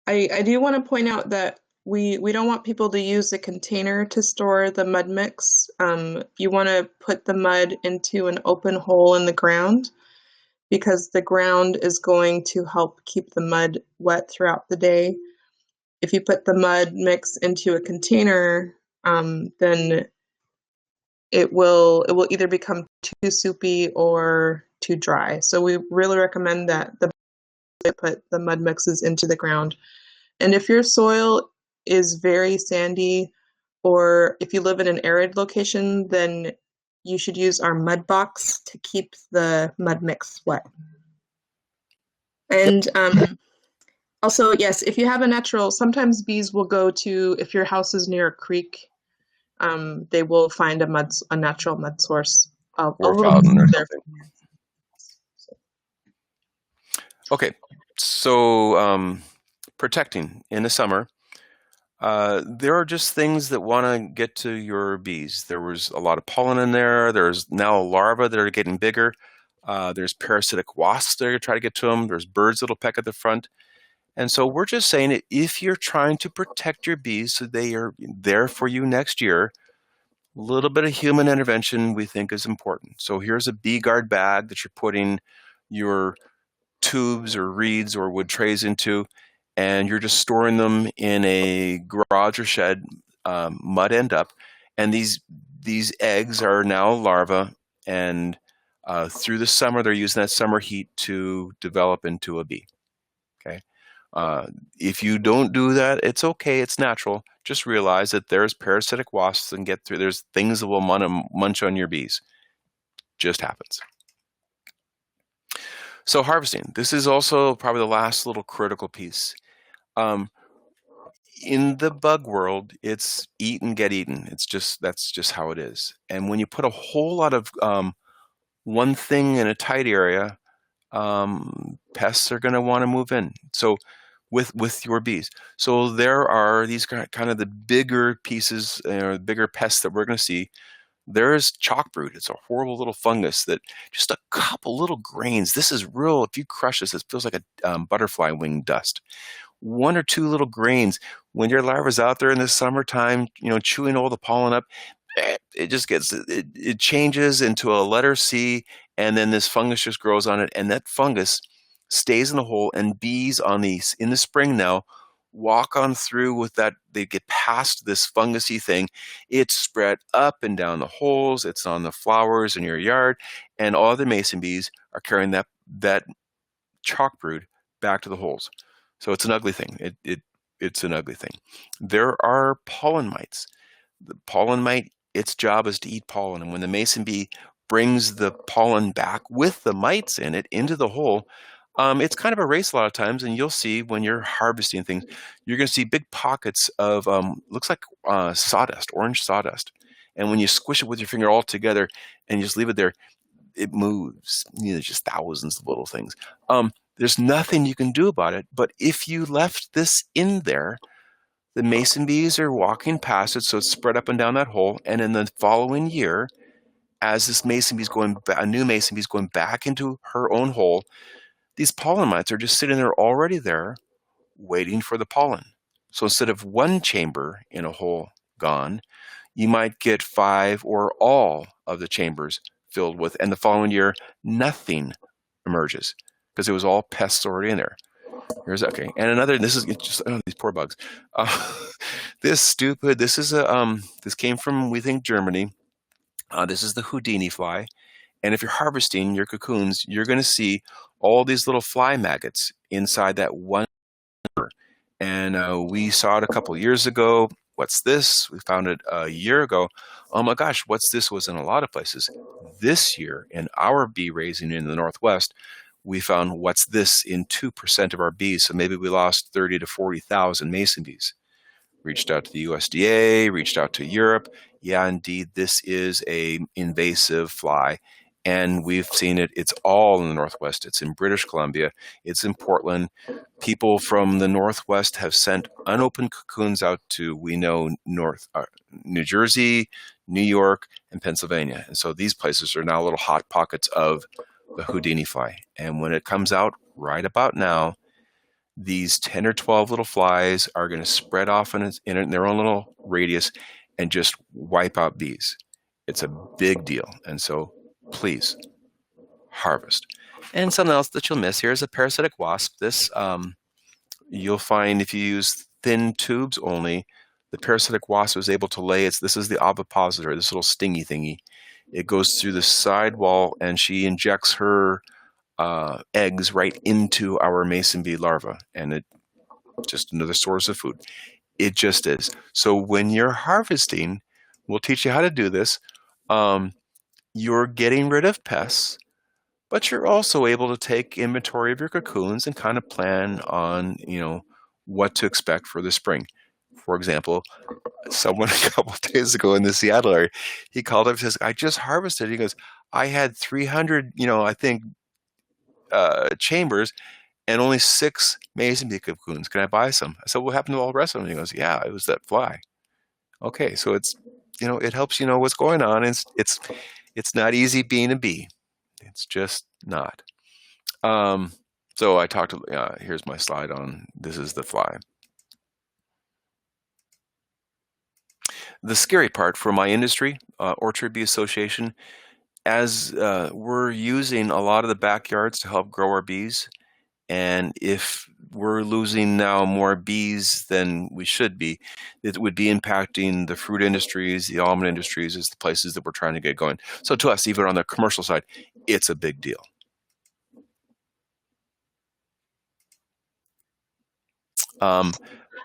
I do want to point out that we don't want people to use a container to store the mud mix. You want to put the mud into an open hole in the ground because the ground is going to help keep the mud wet throughout the day. If you put the mud mix into a container, then it will either become too soupy or too dry. So we really recommend that put the mud mixes into the ground. And if your soil is very sandy, or if you live in an arid location, then you should use our mud box to keep the mud mix wet. And also, yes, if you have sometimes bees will go to, if your house is near a creek, they will find a natural mud source. Or fountain or something. Okay, so protecting in the summer. There are just things that want to get to your bees. There was a lot of pollen in there. There's now larvae that are getting bigger. There's parasitic wasps that are going to try to get to them. There's birds that'll peck at the front. And so we're just saying that if you're trying to protect your bees so they are there for you next year, a little bit of human intervention we think is important. So here's a bee guard bag that you're putting your tubes or reeds or wood trays into, and you're just storing them in a garage or shed mud end up, and these eggs are now larvae, and through the summer they're using that summer heat to develop into a bee. Okay, if you don't do that, it's okay. It's natural. Just realize that there's parasitic wasps and get through. There's things that will munch on your bees. Just happens. So harvesting. This is also probably the last little critical piece. In the bug world, it's eat and get eaten. That's just how it is. And when you put a whole lot of one thing in a tight area, pests are going to want to move in. So with your bees. So there are these kind of the bigger pieces, bigger pests that we're going to see. There's chalk brood. It's a horrible little fungus that just a couple little grains. This is real. If you crush this, it feels like a butterfly wing dust. One or two little grains. When your larva's out there in the summertime, chewing all the pollen up, it just it changes into a letter C, and then this fungus just grows on it, and that fungus stays in the hole, and bees in the spring now walk on through with that. They get past this fungusy thing. It's spread up and down the holes. It's on the flowers in your yard, and all the mason bees are carrying that chalk brood back to the holes. So it's an ugly thing. It's an ugly thing. There are pollen mites. The pollen mite, its job is to eat pollen, and when the mason bee brings the pollen back with the mites in it into the hole, it's kind of a race a lot of times, and you'll see when you're harvesting things, you're going to see big pockets of looks like sawdust, orange sawdust. And when you squish it with your finger all together and you just leave it there, it moves. There's just thousands of little things. There's nothing you can do about it. But if you left this in there, the mason bees are walking past it, so it's spread up and down that hole. And in the following year, as this mason bee's a new mason bee's going back into her own hole, these pollen mites are just sitting there already there, waiting for the pollen. So instead of one chamber in a hole gone, you might get 5 or all of the chambers filled with, and the following year, nothing emerges because it was all pests already in there. Okay, and another. This is just these poor bugs. This came from, we think, Germany. This is the Houdini fly. And if you're harvesting your cocoons, you're going to see all these little fly maggots inside that one. And we saw it a couple years ago. What's this? We found it a year ago. Oh my gosh, what's this was in a lot of places. This year, in our bee raising in the Northwest, we found what's this in 2% of our bees. So maybe we lost 30 to 40,000 mason bees. Reached out to the USDA, reached out to Europe. Yeah, indeed, this is a invasive fly. And we've seen it. It's all in the Northwest. It's in British Columbia. It's in Portland. People from the Northwest have sent unopened cocoons out to, we know, New Jersey, New York, and Pennsylvania. And so these places are now little hot pockets of the Houdini fly. And when it comes out right about now, these 10 or 12 little flies are going to spread off in their own little radius and just wipe out bees. It's a big deal. And so please harvest. And something else that you'll miss here is a parasitic wasp. This you'll find if you use thin tubes only, the parasitic wasp is able to lay this is the ovipositor, this little stingy thingy. It goes through the side wall and she injects her eggs right into our mason bee larva, and it's just another source of food. It just is. So when you're harvesting, we'll teach you how to do this. You're getting rid of pests, but you're also able to take inventory of your cocoons and kind of plan on, what to expect for the spring. For example, someone a couple of days ago in the Seattle area, he called up and says, I just harvested. He goes, I had 300, chambers and only 6 mason bee cocoons. Can I buy some? I said, what happened to all the rest of them? He goes, yeah, it was that fly. Okay, so it's, it helps you know what's going on. It's not easy being a bee. It's just not. So I talked to, here's my slide on, this is the fly. The scary part for my industry, Orchard Bee Association, as we're using a lot of the backyards to help grow our bees, and if we're losing now more bees than we should be. It would be impacting the fruit industries, the almond industries, is the places that we're trying to get going. So to us, even on the commercial side, it's a big deal.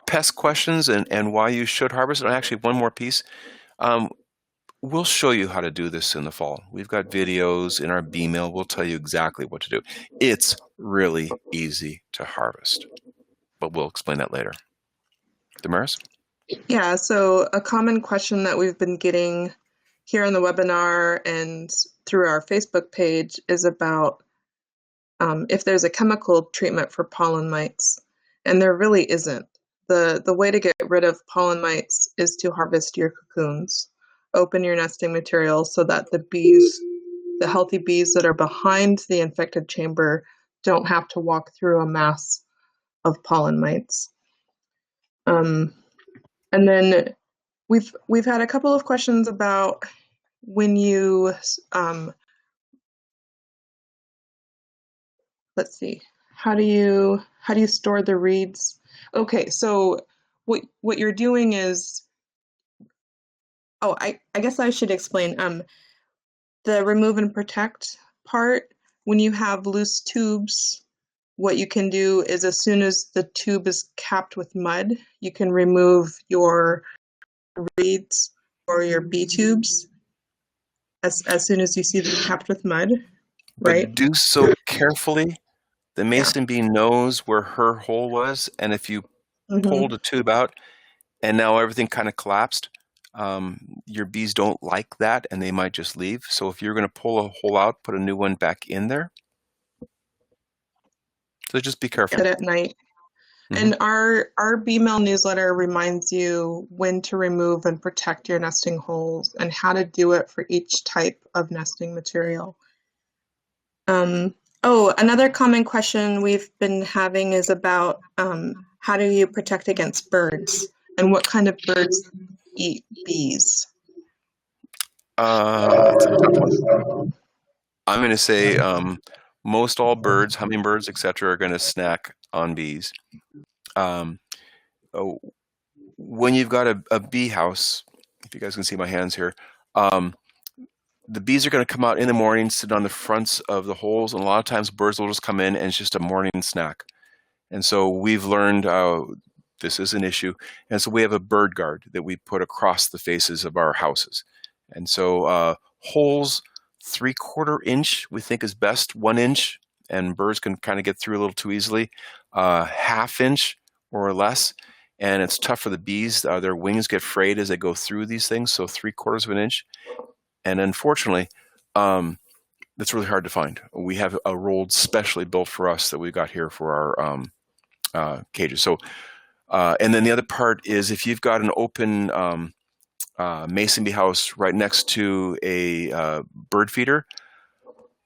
Pest questions and why you should harvest. And actually, one more piece. We'll show you how to do this in the fall. We've got videos in our bee mail. We'll tell you exactly what to do. It's really easy to harvest, but we'll explain that later. Damaris? Yeah, so a common question that we've been getting here on the webinar and through our Facebook page is about if there's a chemical treatment for pollen mites, and there really isn't. The way to get rid of pollen mites is to harvest your cocoons. Open your nesting material so that the bees, the healthy bees that are behind the infected chamber, don't have to walk through a mass of pollen mites. And then we've had a couple of questions about when you let's see, how do you store the reeds? Okay, so what you're doing is, oh, I guess I should explain. The remove and protect part, when you have loose tubes, what you can do is as soon as the tube is capped with mud, you can remove your reeds or your bee tubes as soon as you see them capped with mud, right? But do so carefully. The Yeah. mason bee knows where her hole was, and if you Mm-hmm. pulled a tube out and now everything kind of collapsed, your bees don't like that and they might just leave. So if you're going to pull a hole out, put a new one back in there. So just be careful. At night. Mm-hmm. And our bee-mail newsletter reminds you when to remove and protect your nesting holes and how to do it for each type of nesting material. Oh, another common question we've been having is about how do you protect against birds and what kind of birds eat bees? It's a tough one. I'm going to say most all birds, hummingbirds, etc., are going to snack on bees. When you've got a bee house, if you guys can see my hands here, the bees are going to come out in the morning, sit on the fronts of the holes, and a lot of times birds will just come in and it's just a morning snack. And so we've learned this is an issue. And so we have a bird guard that we put across the faces of our houses. And so holes 3/4 inch we think is best, 1 inch, and birds can kind of get through a little too easily. 1/2 inch or less, and it's tough for the bees. Their wings get frayed as they go through these things, so 3/4 of an inch. And unfortunately, that's really hard to find. We have a rolled specially built for us that we got here for our cages. So, and then the other part is if you've got an open mason bee house right next to a bird feeder,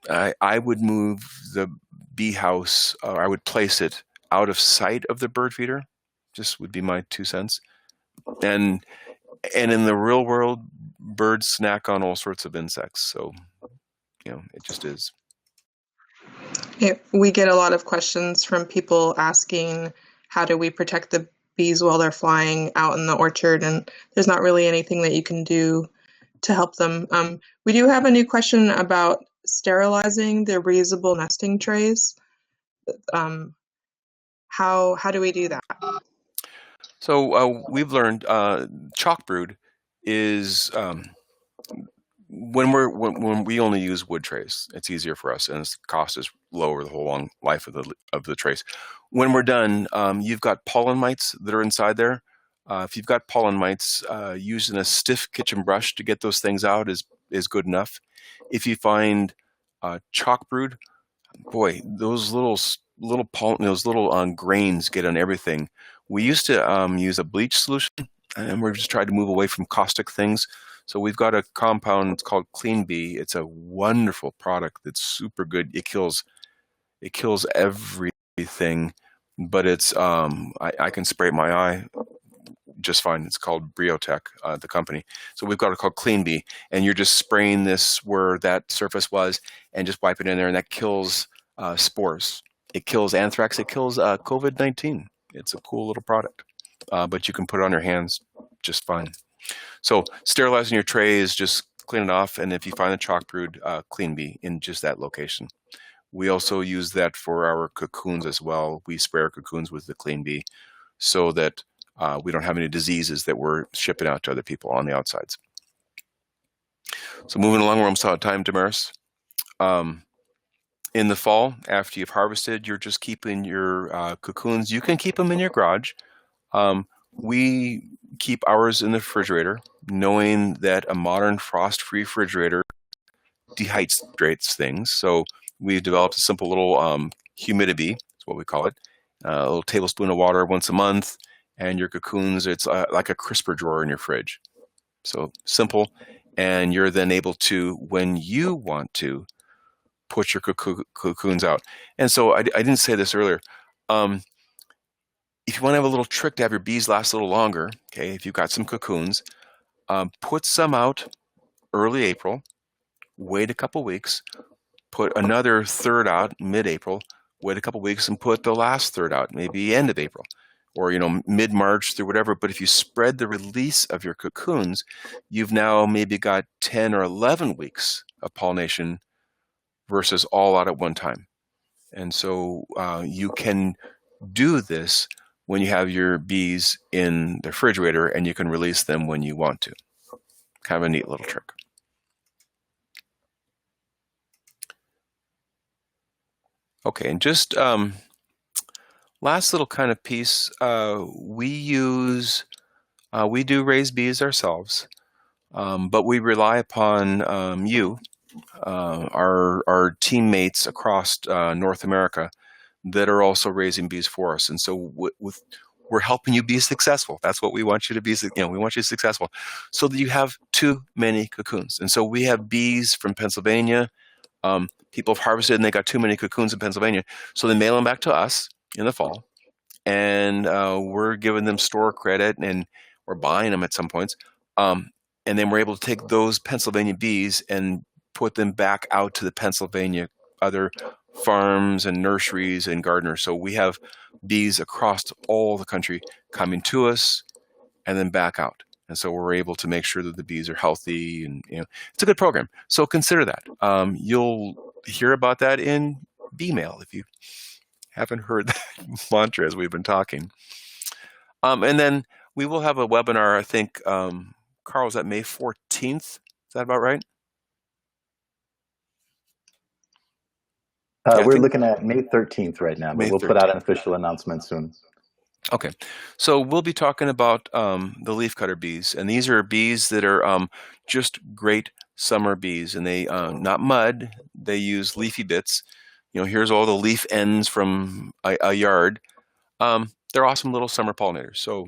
I would move the bee house, or I would place it out of sight of the bird feeder. Just would be my 2 cents. And in the real world, birds snack on all sorts of insects. So, it just is. Yeah, we get a lot of questions from people asking, how do we protect the bees while they're flying out in the orchard? And there's not really anything that you can do to help them. We do have a new question about sterilizing the reusable nesting trays. How do we do that? So we've learned chalk brood is when we only use wood trays, it's easier for us and its cost is lower the whole long life of the trays. When we're done, you've got pollen mites that are inside there. If you've got pollen mites, using a stiff kitchen brush to get those things out is good enough. If you find chalk brood, boy, those little pollen, those little grains get on everything. We used to use a bleach solution, and we've just tried to move away from caustic things. So we've got a compound, it's called Clean Bee. It's a wonderful product that's super good. It kills everything, but it's I can spray my eye just fine. It's called Briotech, the company. So we've got it called Clean Bee, and you're just spraying this where that surface was and just wipe it in there, and that kills spores. It kills anthrax. It kills COVID-19. It's a cool little product, but you can put it on your hands just fine. So sterilizing your trays, just clean it off, and if you find a chalk brood, clean bee in just that location. We also use that for our cocoons as well. We spray our cocoons with the clean bee so that we don't have any diseases that we're shipping out to other people on the outsides. So moving along, we're almost out of time, Damaris. In the fall, after you've harvested, you're just keeping your cocoons. You can keep them in your garage. We keep ours in the refrigerator, knowing that a modern frost-free refrigerator dehydrates things. So we've developed a simple little humidity, that's what we call it, a little tablespoon of water once a month, and your cocoons, it's like a crisper drawer in your fridge. So simple, and you're then able to, when you want to, put your cocoons out. And so I didn't say this earlier. If you want to have a little trick to have your bees last a little longer, okay, if you've got some cocoons, put some out early April, wait a couple weeks, put another third out mid-April, wait a couple weeks, and put the last third out maybe end of April, or mid-March through whatever. But if you spread the release of your cocoons, you've now maybe got 10 or 11 weeks of pollination versus all out at one time. And so you can do this when you have your bees in the refrigerator, and you can release them when you want to. Kind of a neat little trick. Okay, and just last little kind of piece, we do raise bees ourselves, but we rely upon you, our teammates across North America that are also raising bees for us. And so we're helping you be successful. That's what we want you to be. We want you successful so that you have too many cocoons. And so we have bees from Pennsylvania. People have harvested and they got too many cocoons in Pennsylvania. So they mail them back to us in the fall. And we're giving them store credit, and we're buying them at some points. And then we're able to take those Pennsylvania bees and put them back out to the Pennsylvania other farms and nurseries and gardeners. So we have bees across all the country coming to us and then back out. And so we're able to make sure that the bees are healthy, and it's a good program. So consider that. You'll hear about that in bee mail if you haven't heard that mantra as we've been talking. And then we will have a webinar, I think, Carl, is that May 14th? Is that about right? We're looking at May 13th right now, but we'll put out an official announcement soon. Okay, so we'll be talking about the leafcutter bees, and these are bees that are just great summer bees, and they not mud. They use leafy bits. Here's all the leaf ends from a yard. They're awesome little summer pollinators. So,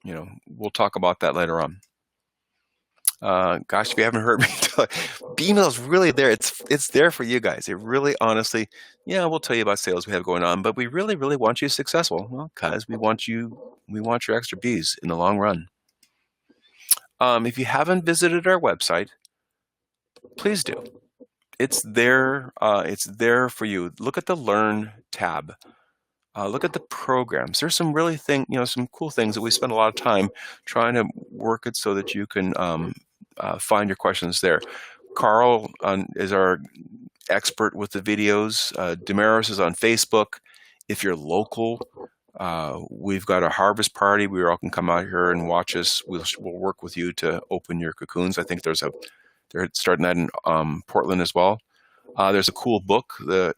we'll talk about that later on. Gosh, if you haven't heard me, B-mail's really there. It's there for you guys. It really, honestly, we'll tell you about sales we have going on, but we really, really want you successful. Well, because we want your extra bees in the long run. If you haven't visited our website, please do. It's there. It's there for you. Look at the Learn tab. Look at the programs. There's some really some cool things that we spend a lot of time trying to work it so that you can find your questions there. Carl is our expert with the videos. Damaris is on Facebook. If you're local, we've got a harvest party. We all can come out here and watch us. We'll work with you to open your cocoons. I think they're starting that in Portland as well. There's a cool book that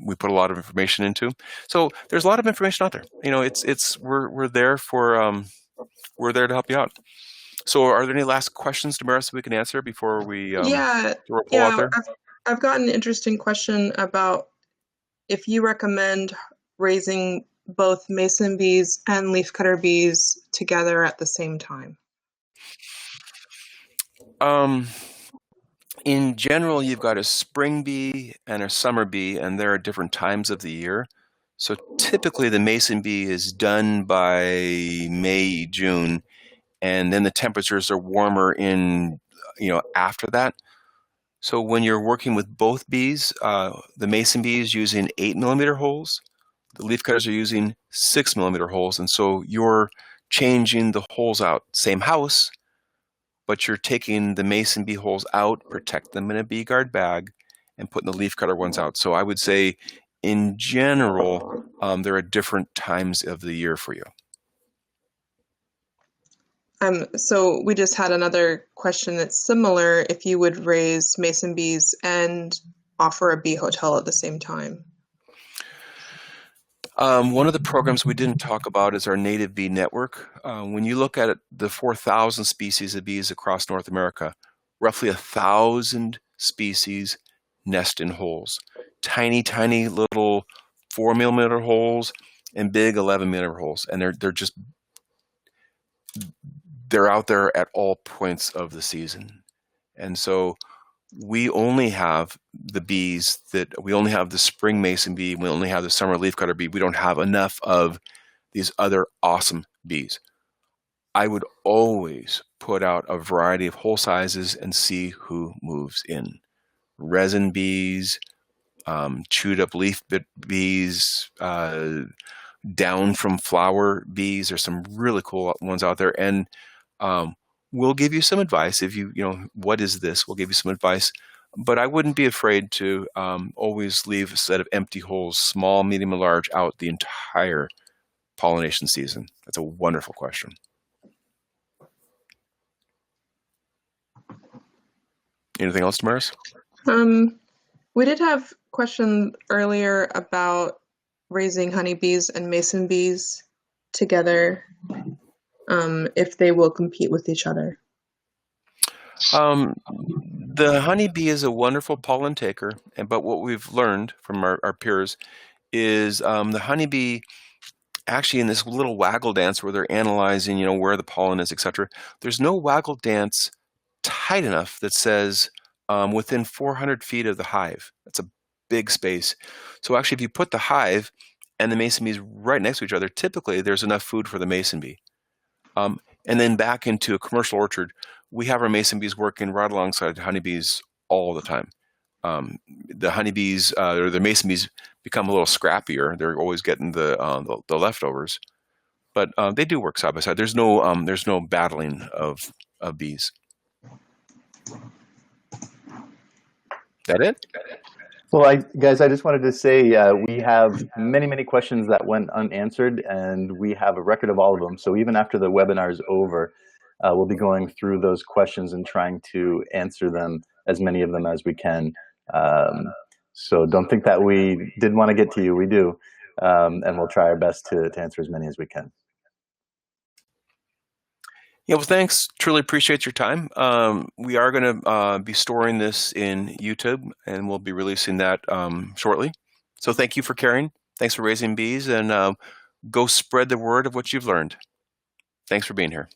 we put a lot of information into. So there's a lot of information out there. We're there we're there to help you out. So are there any last questions, Damaris, we can answer before we throw a poll out there? I've got an interesting question about if you recommend raising both mason bees and leafcutter bees together at the same time. In general, you've got a spring bee and a summer bee, and there are different times of the year. So typically the mason bee is done by May, June, and then the temperatures are warmer after that. So when you're working with both bees, the mason bee is using 8mm holes. The leafcutters are using 6mm holes, and so you're changing the holes out. Same house, but you're taking the mason bee holes out, protect them in a bee guard bag, and putting the leafcutter ones out. So I would say, in general, there are different times of the year for you. So we just had another question that's similar. If you would raise mason bees and offer a bee hotel at the same time. One of the programs we didn't talk about is our native bee network. When you look at it, the 4,000 species of bees across North America, roughly 1,000 species nest in holes. Tiny, tiny little 4mm holes and big 11mm holes. And they're out there at all points of the season. And so we only have the bees we only have the spring mason bee, we only have the summer leafcutter bee. We don't have enough of these other awesome bees. I would always put out a variety of hole sizes and see who moves in. Resin bees, chewed up leaf bit bees, down from flower bees. There's some really cool ones out there. And we'll give you some advice. If you know, what is this? We'll give you some advice. But I wouldn't be afraid to always leave a set of empty holes, small, medium, and large, out the entire pollination season. That's a wonderful question. Anything else, Damaris? We did have a question earlier about raising honeybees and mason bees together, if they will compete with each other. The honeybee is a wonderful pollen taker, but what we've learned from our peers is the honeybee, actually in this little waggle dance where they're analyzing, you know, where the pollen is, etc. There's no waggle dance tight enough that says within 400 feet of the hive. That's a big space. So actually, if you put the hive and the mason bees right next to each other, typically there's enough food for the mason bee. And then back into a commercial orchard, we have our mason bees working right alongside the honeybees all the time. The honeybees or the mason bees become a little scrappier. They're always getting the leftovers, but they do work side by side. There's no battling of bees. That it? Well, guys, I just wanted to say we have many questions that went unanswered, and we have a record of all of them. So even after the webinar is over, we'll be going through those questions and trying to answer them, as many of them as we can. So don't think that we didn't want to get to you. We do, and we'll try our best to answer as many as we can. Yeah, well, thanks. Truly appreciate your time. We are going to be storing this in YouTube, and we'll be releasing that shortly. So thank you for caring. Thanks for raising bees, and go spread the word of what you've learned. Thanks for being here.